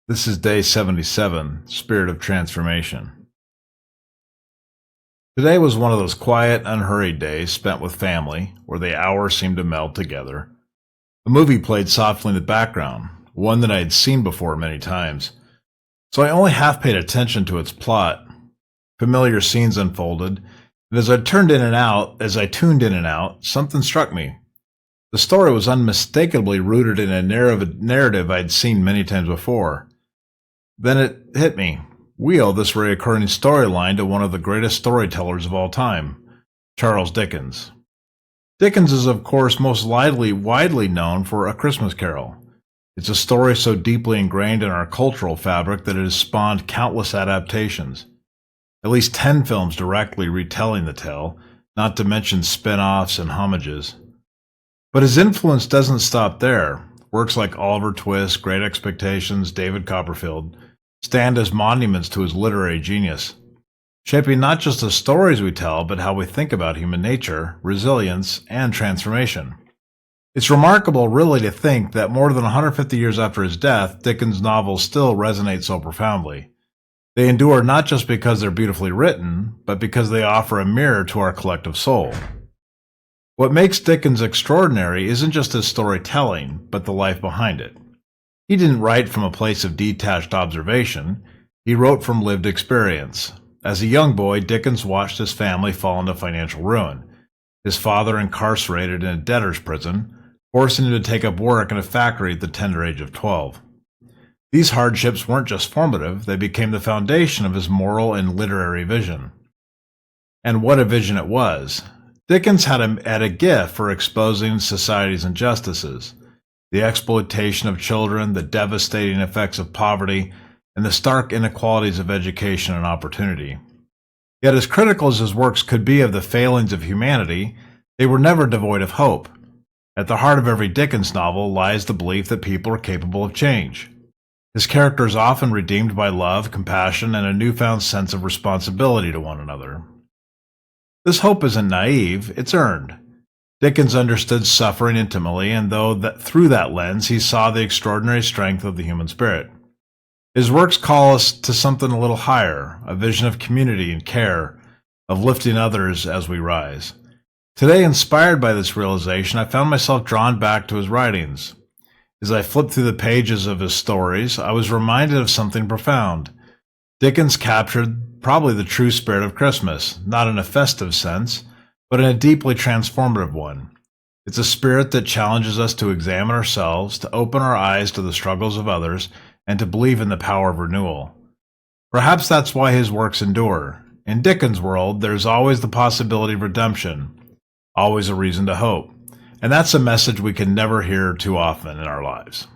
This is day 77, Spirit of Transformation. Today was one of those quiet, unhurried days spent with family, where the hours seemed to meld together. A movie played softly in the background, one that I had seen before many times, so I only half paid attention to its plot. Familiar scenes unfolded, and as I tuned in and out, something struck me. The story was unmistakably rooted in a narrative I'd seen many times before. Then it hit me. We owe this recurring storyline to one of the greatest storytellers of all time, Charles Dickens. Dickens is, of course, most widely known for A Christmas Carol. It's a story so deeply ingrained in our cultural fabric that it has spawned countless adaptations. At least 10 films directly retelling the tale, not to mention spin-offs and homages. But his influence doesn't stop there. Works like Oliver Twist, Great Expectations, David Copperfield stand as monuments to his literary genius, shaping not just the stories we tell, but how we think about human nature, resilience, and transformation. It's remarkable, really, to think that more than 150 years after his death, Dickens' novels still resonate so profoundly. They endure not just because they're beautifully written, but because they offer a mirror to our collective soul. What makes Dickens extraordinary isn't just his storytelling, but the life behind it. He didn't write from a place of detached observation. He wrote from lived experience. As a young boy, Dickens watched his family fall into financial ruin, his father incarcerated in a debtor's prison, forcing him to take up work in a factory at the tender age of 12. These hardships weren't just formative, they became the foundation of his moral and literary vision. And what a vision it was! Dickens had a gift for exposing society's injustices. The exploitation of children, the devastating effects of poverty, and the stark inequalities of education and opportunity. Yet as critical as his works could be of the failings of humanity, they were never devoid of hope. At the heart of every Dickens novel lies the belief that people are capable of change. His characters are often redeemed by love, compassion, and a newfound sense of responsibility to one another. This hope isn't naive, it's earned. Dickens understood suffering intimately, and through that lens he saw the extraordinary strength of the human spirit. His works call us to something a little higher, a vision of community and care, of lifting others as we rise. Today, inspired by this realization, I found myself drawn back to his writings. As I flipped through the pages of his stories, I was reminded of something profound. Dickens captured probably the true spirit of Christmas, not in a festive sense, but in a deeply transformative one. It's a spirit that challenges us to examine ourselves, to open our eyes to the struggles of others, and to believe in the power of renewal. Perhaps that's why his works endure. In Dickens' world, there's always the possibility of redemption, always a reason to hope. And that's a message we can never hear too often in our lives.